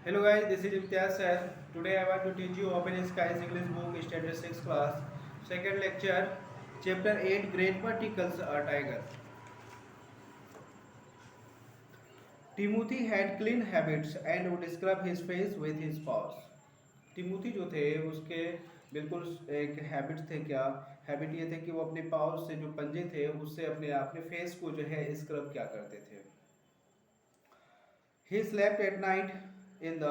Hello guys, this is Imtiaz sir. Today I want to teach you Open Skies English book standard 6 class. Second lecture, chapter 8 Great Particles a Tiger. Timothy had clean habits and would scrub his face with his paws. Timothy जो थे उसके बिल्कुल एक habit थे क्या habit ये थे कि वो अपने पाव से जो पंजे थे उससे अपने फेस को जो है स्क्रब क्या करते थे. He slept at night in the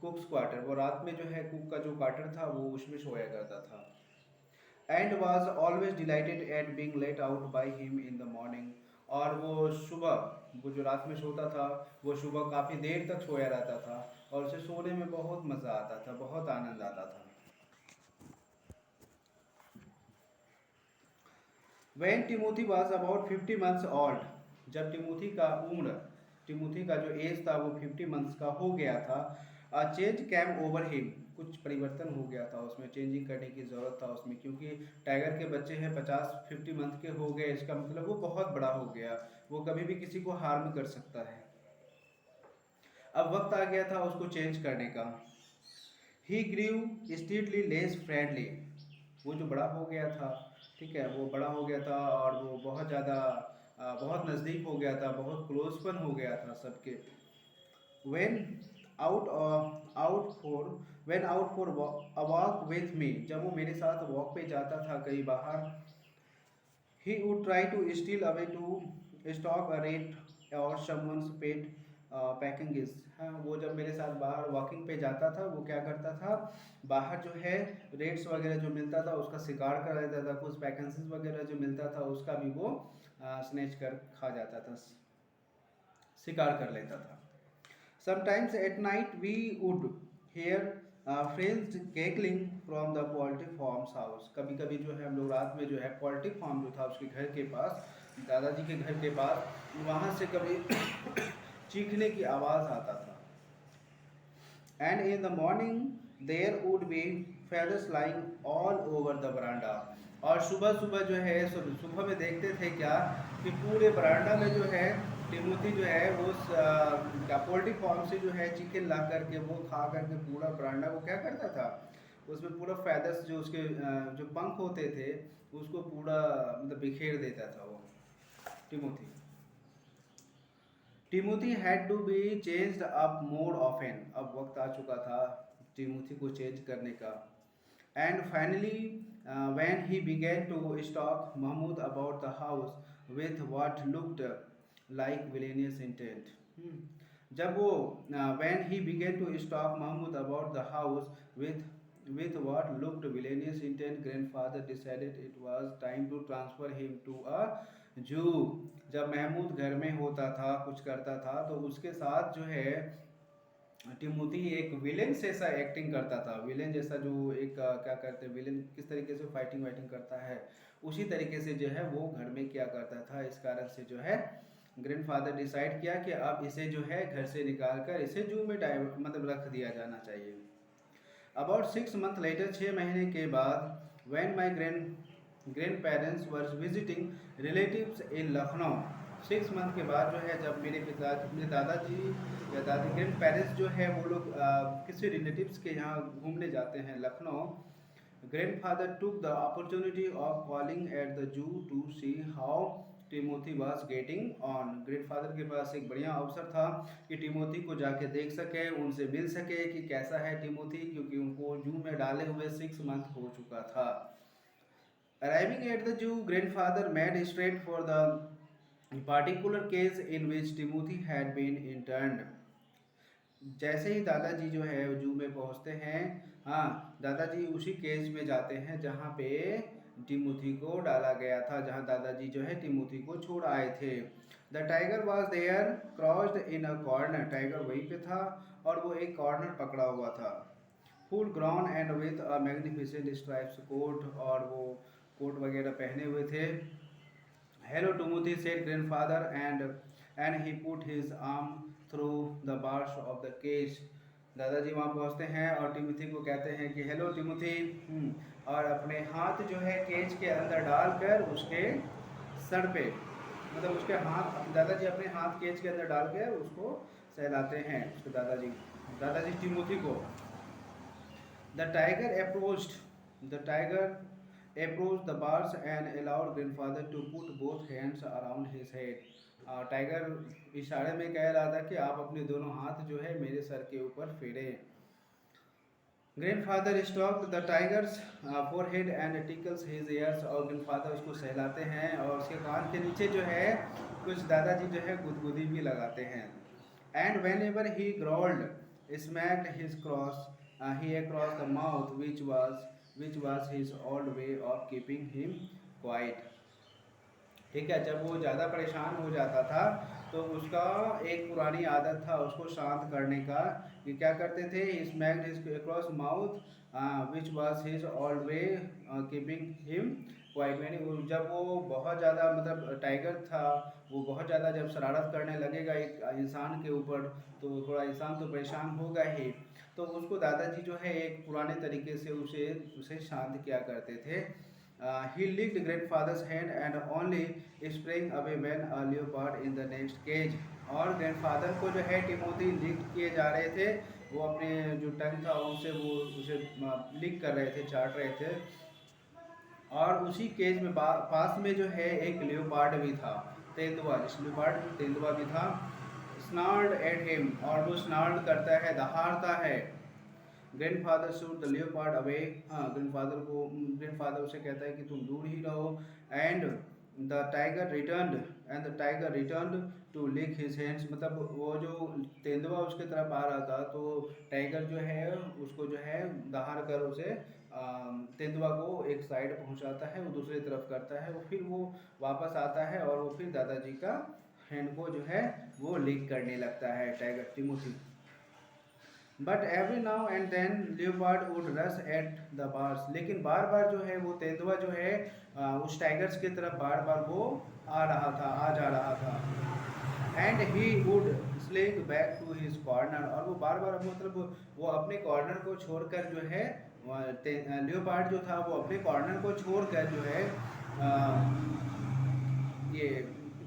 कुक्स quarter. वो रात में जो है कुक का जो क्वार्टर था वो उसमें सोया करता था. And was always dilated eight being let out by him in the morning. और वो सुबह वो जो रात में सोता था वो सुबह काफ़ी देर तक सोया रहता था और उसे सोने में बहुत मज़ा आता था, बहुत आनंद आता था. When Timothy was about 50 months old, जब टिमोथी का जो एज था वो 50 months का हो गया था. Change came over him. कुछ परिवर्तन हो गया था उसमें, चेंजिंग करने की ज़रूरत था उसमें, क्योंकि टाइगर के बच्चे हैं 50-50 मंथ के हो गए, इसका मतलब वो बहुत बड़ा हो गया, वो कभी भी किसी को हार्म कर सकता है. अब वक्त आ गया था उसको चेंज करने का. He grew steadily less friendly. वो जो बड़ा हो गया था, ठीक है, वो बड़ा हो गया था और वो बहुत ज़्यादा बहुत नज़दीक हो गया था, बहुत क्लोजपन हो गया था सबके. When out out for when out for a walk with me. जब वो मेरे साथ वॉक पे जाता था कहीं बाहर. He would try to steal away to stalk a rat or someone's pet Pekingese. हाँ, वो जब मेरे साथ बाहर वॉकिंग पे जाता था वो क्या करता था, बाहर जो है रेट्स वगैरह जो मिलता था उसका शिकार कर लेता था, कुछ पैकेंसीज वगैरह जो मिलता था उसका भी वो स्नेच कर खा जाता था, शिकार कर लेता था. Sometimes at night we would hear friends cackling from the poultry farm's house. कभी कभी जो है हम लोग रात में जो है पोल्ट्री फार्म जो था उसके घर के पास, दादाजी के घर के पास, वहाँ से कभी चीखने की आवाज़ आता था. And in the morning there would be feathers lying all over the veranda. और सुबह सुबह जो है सुबह में देखते थे क्या कि पूरे बरांडा में जो है टिमोथी जो है वो क्या पोल्ट्री फार्म से जो है चिकन ला करके वो खा करके पूरा बरांडा को क्या करता था, उसमें पूरा फेदर्स जो उसके जो पंख होते थे उसको पूरा मतलब बिखेर देता था वो Timothy. Timothy had to be chained up more often. अब वक्त आ चुका था टिमोथी को चेंज करने का. And finally when he began to stalk Mahmood about the house with what looked like villainous intent. जब वो when he began to stalk Mahmood about the house with what looked villainous intent, grandfather decided it was time to transfer him to a zoo. जब महमूद घर में होता था कुछ करता था तो उसके साथ जो है टिमोथी एक विलेन जैसा एक्टिंग करता था. विलेन जैसा जो एक क्या करते हैं विलेन किस तरीके से फाइटिंग वाइटिंग करता है उसी तरीके से जो है वो घर में क्या करता था. इस कारण से जो है ग्रैंडफादर डिसाइड किया कि अब इसे जो है घर से निकाल कर इसे जू में मतलब रख दिया जाना चाहिए. अबाउट 6 months लेटर, 6 महीने के बाद, when my grandparents were visiting relatives in Lucknow. 6 month के बाद जो है जब मेरे दादाजी या दादी ग्रैंड पेरेंट्स जो है वो लोग किसी रिलेटिव्स के यहाँ घूमने जाते हैं Lucknow. Grandfather took the opportunity of calling at the zoo to see how Timothy was getting on. Grandfather के पास एक बढ़िया अवसर था कि टिमोथी को जाके देख सके, उनसे मिल सके कि कैसा है टिमोथी, क्योंकि उनको जू में डाले हुए 6 month हो चुका था. Arriving at the zoo, grandfather made straight for the particular case in which Timothy had been interned. जैसे ही दादाजी जो है जू में पहुंचते हैं, हाँ, दादाजी उसी केज में जाते हैं जहाँ पे टिमोथी को डाला गया था, जहाँ दादाजी जो है टिमोथी को छोड़ आए थे. The tiger was there crouched in a corner. Tiger वहीं पे था और वो एक कॉर्नर पकड़ा हुआ था. Full grown and with a magnificent stripes coat. और वो कोट वगैरह पहने हुए थे. Hello Timothy said grandfather and he put his arm through the bars of the cage. दादाजी वहाँ पहुँचते हैं और टिमोथी को कहते हैं कि हेलो टिमोथी, और अपने हाथ जो है केज के अंदर डालकर उसके सर पे, मतलब उसके हाथ, दादाजी अपने हाथ केज के अंदर डाल कर उसको सहलाते हैं उसके दादाजी टिमोथी को। The tiger approached the bars and allowed grandfather to put both hands around his head. Tiger इशारे में कह रहा था कि आप अपने दोनों हाथ जो है मेरे सर के ऊपर फेरे। Grandfather stroked the tigers forehead and tickles his years, और ग्रैंडफादर उसको सहलाते हैं और उसके कान के नीचे जो है कुछ दादाजी जो है गुदगुदी भी लगाते हैं। And when ever he growled smacked his cross he across the mouth which was his old way of keeping him quite. ठीक है, जब वो ज़्यादा परेशान हो जाता था तो उसका एक पुरानी आदत था उसको शांत करने का, कि क्या करते थे, smacked his across mouth which was his old way keeping him quite. यानी जब वो बहुत ज़्यादा मतलब टाइगर था, वो बहुत ज़्यादा जब शरारत करने लगेगा एक इंसान के ऊपर तो थोड़ा इंसान तो परेशान होगा ही, तो उसको दादाजी जो है एक पुराने तरीके से उसे उसे शांत किया करते थे। He licked grandfather's hand and only sprang away when a leopard in the next cage. और ग्रैंडफादर को जो है टिमोथी लिक किए जा रहे थे, वो अपने जो टंग था उनसे वो उसे लिक कर रहे थे, चाट रहे थे। और उसी केज में पास में जो है एक लियोपार्ड भी था, तेंदुआ, जिस लियोपार्ड तेंदुआ भी था। स्नार्ड एट हिम, और वो स्नार्ड करता है, दहाड़ता है। Grandfather shooed the leopard away, हाँ ग्रैंडफादर उसे कहता है कि तुम दूर ही रहो। And the tiger returned to lick his hands, मतलब वो जो तेंदुआ उसके तरफ आ रहा था तो टाइगर जो है उसको जो है दहाड़ कर उसे तेंदुआ को एक साइड पहुंचाता है, वो दूसरी तरफ करता है, वो फिर वो वापस आता है और वो फिर दादाजी का हैंड को जो है वो लिक करने लगता है tiger Timothy. But every now and then leopard would rush at the bars, लेकिन बार बार जो है वो तेंदुआ जो है उस टाइगर्स की तरफ बार बार वो आ जा रहा था। And he would slink back to his corner, और वो बार बार मतलब वो अपने कॉर्नर को छोड़कर जो है लियोपार्ड जो था वो अपने कॉर्नर को छोड़कर जो है ये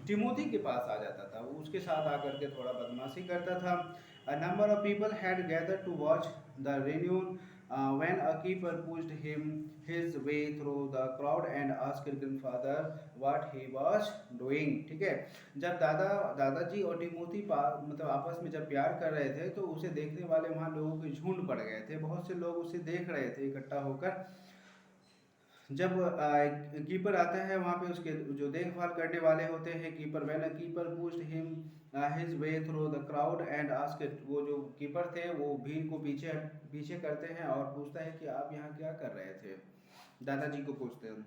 टिमोथी के पास आ जाता था, वो उसके साथ आकर के थोड़ा बदमाशी करता था। A number of people had gathered to watch the reunion when a keeper pushed his way through the crowd and asked grandfather what he was doing। ठीक है, जब दादाजी और टिमोथी मतलब आपस में जब प्यार कर रहे थे तो उसे देखने वाले वहाँ लोगों के झुंड पड़ गए थे, बहुत से लोग उसे देख रहे थे इकट्ठा होकर। जब कीपर आता है वहाँ पे उसके जो देखभाल करने वाले होते हैं keeper, when a keeper pushed him his way through the crowd and asked, वो जो कीपर थे वो भीड़ को पीछे पीछे करते हैं और पूछता है कि आप यहाँ क्या कर रहे थे, दादाजी को पूछते हैं।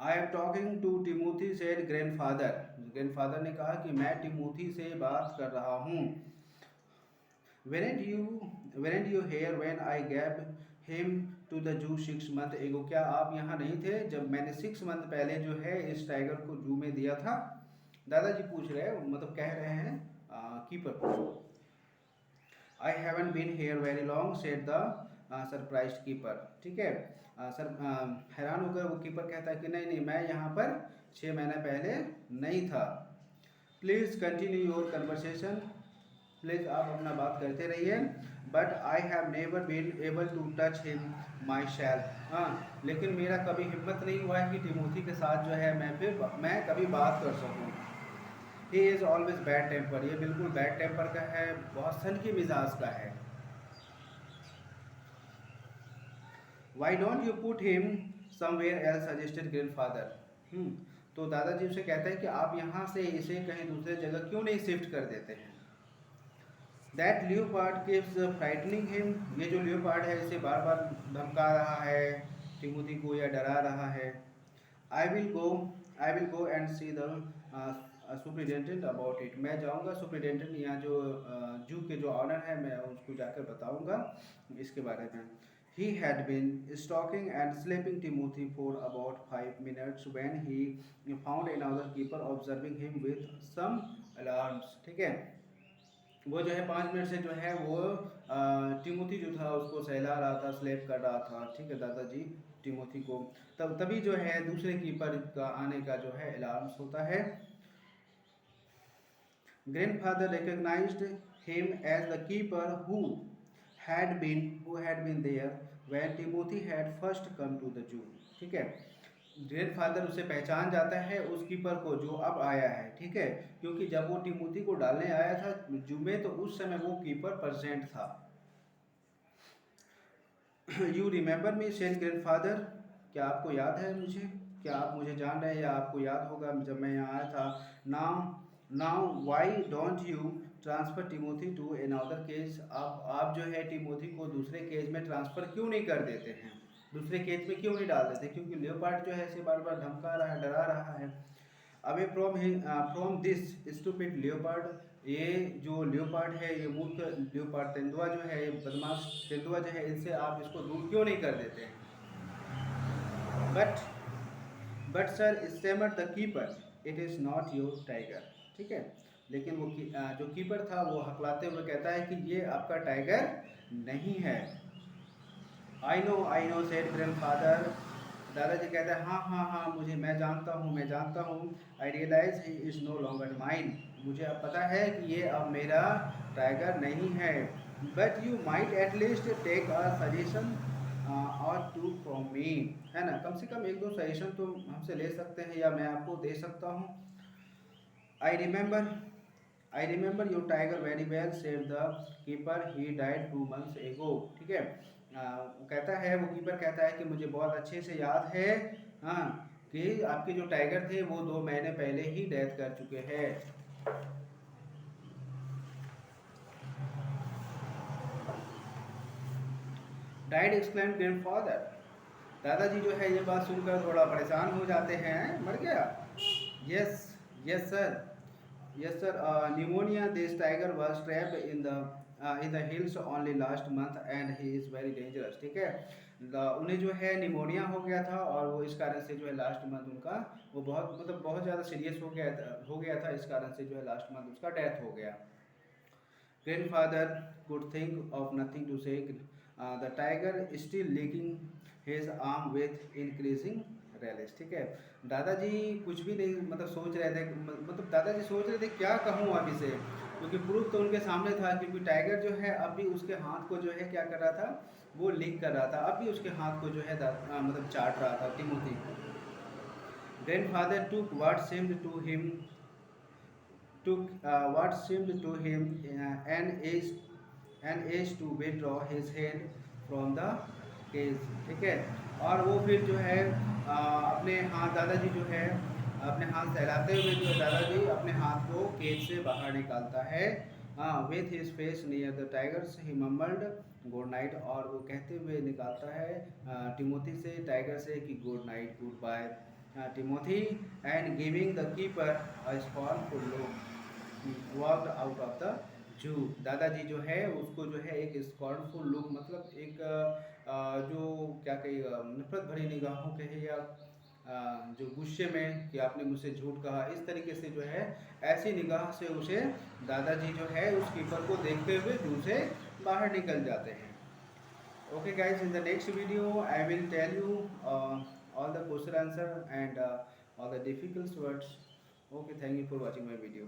I am talking to Timothy said grandfather ने कहा कि मैं टिमोथी से बात कर रहा हूँ। Weren't you here when I gave him to the zoo 6 months ago? क्या आप यहाँ नहीं थे जब मैंने 6 मंथ पहले जो है इस टाइगर को जू में दिया था? दादाजी पूछ रहे हैं, मतलब कह रहे हैं कीपर को। I haven't been here very long, said the surprised keeper। ठीक है, हैरान होकर वो कीपर कहता है कि नहीं मैं यहाँ पर 6 महीने पहले नहीं था। Please continue your conversation, please आप अपना बात करते रहिए। But I have never been able to touch him myself, हाँ लेकिन मेरा कभी हिम्मत नहीं हुआ है कि टिमोथी के साथ जो है मैं कभी बात कर सकूँ। He is always bad temper, ये बिल्कुल बैड टेम्पर का है, बहुत सनकी मिजाज का है। Y don't you put him somewhere else, suggested grandfather. तो दादाजी उसे कहते हैं कि आप यहाँ से इसे कहीं दूसरे जगह क्यों नहीं शिफ्ट कर देते हैं। That leopard keeps frightening him, ये जो लियोपार्ड है इसे बार बार धमका रहा है टिमोथी को या डरा रहा है। I will go and see the superintendent about it, मैं जाऊंगा सुपरिटेंडेंट यहाँ जो जू के जो ऑनर है मैं उसको जाकर बताऊंगा इसके बारे में। He had been stalking and sleeping Timothy for about 5 minutes when he found another keeper observing him with some alarms। ठीक है, वो जो है 5 मिनट से जो है वो टिमोथी जो था उसको सहला रहा था, स्लेप कर रहा था। ठीक है, दादाजी टिमोथी को तभी जो है दूसरे कीपर का आने का जो है अलार्म्स होता है। Grandfather recognized him as the keeper who had been there when Timothy had first come to the Jew. ठीक है, ग्रैंडफादर उसे पहचान जाता है उस कीपर को जो अब आया है, ठीक है, क्योंकि जब वो टिमोथी को डालने आया था जू में तो उस समय वो कीपर प्रेजेंट था। You remember me said grandfather, क्या आपको याद है मुझे, क्या आप मुझे जान रहे हैं या आपको याद होगा जब मैं यहाँ आया था। Now now why don't you transfer Timothy to another cage, आप जो है टिमोथी को दूसरे केज में ट्रांसफ़र क्यों नहीं कर देते हैं, दूसरे केज में क्यों नहीं डाल देते, क्योंकि लियोपार्ड जो है इसे बार बार धमका रहा है, डरा रहा है। Away from this stupid leopard, ये जो लियोपार्ड है, ये मूर्ख लियोपार्ड तेंदुआ जो है, ये बदमाश तेंदुआ जो है, इनसे आप इसको दूर क्यों नहीं कर देते हैं। But sir stammered the keeper, it is not your tiger, ठीक है, लेकिन वो जो कीपर था वो हकलाते हुए कहता है कि ये आपका टाइगर नहीं है। आई नो सेड ग्रैंडफादर, दादाजी कहते हैं हाँ हाँ हाँ मुझे, मैं जानता हूँ। I realise he is no longer mine, मुझे अब पता है कि ये अब मेरा टाइगर नहीं है। But you might at least take a suggestion or two from me, है ना, कम से कम एक दो सजेशन तो हमसे ले सकते हैं या मैं आपको दे सकता हूँ। I remember your tiger very well said the keeper, he died 2 months एगो, ठीक है, वो कहता है, वो कीपर कहता है कि मुझे बहुत अच्छे से याद है, हाँ, कि आपके जो टाइगर थे वो 2 महीने पहले ही डेथ कर चुके हैं। डाइड एक्सक्लेम्ड ग्रैंडफादर, दादाजी जो है ये बात सुनकर थोड़ा परेशान हो जाते हैं, मर गया। Yes yes sir, yes sir, pneumonia, this tiger was trapped in the hills only last month and he is very dangerous, ठीक है, उन्हें जो है निमोनिया हो गया था और वो इस कारण से जो है लास्ट मंथ उनका वो बहुत ज़्यादा सीरियस हो गया था, इस कारण से जो है लास्ट मंथ उसका डेथ हो गया। Grandfather could think of nothing to say. The tiger still licking his arm with increasing relish, ठीक है, दादाजी कुछ भी नहीं सोच रहे थे, दादाजी सोच रहे थे क्या कहूँ अब इसे, क्योंकि प्रूफ तो उनके सामने था, क्योंकि टाइगर जो है अब भी उसके हाथ को जो है क्या कर रहा था, वो लिक कर रहा था, अब भी उसके हाथ को जो है चाट रहा था Timothy. Grandfather took what seemed to him an age to withdraw his hand from the cage, ठीक है, और वो फिर जो है अपने हाथ, दादाजी जो है अपने हाथ सहलाते हुए जो दादाजी अपने हाथ को केज से बाहर निकालता है, with his face near the tiger's he mumbled good night, और वो कहते हुए निकालता है टिमोथी से, टाइगर से, कि good night, goodbye Timothy, and giving the keeper a scornful look walked out of the zoo. दादाजी जो है उसको जो है एक स्कॉर्नफुल लुक, मतलब एक जो क्या कहिएगा, नफरत भरी निगाहों कहे या जो गुस्से में कि आपने मुझसे झूठ कहा, इस तरीके से जो है ऐसी निगाह से उसे दादाजी जो है उस कीपर को देखते हुए जू से बाहर निकल जाते हैं। Okay guys, in the next video I will tell you all the question answer and all the difficult words. Okay, thank you for watching my video.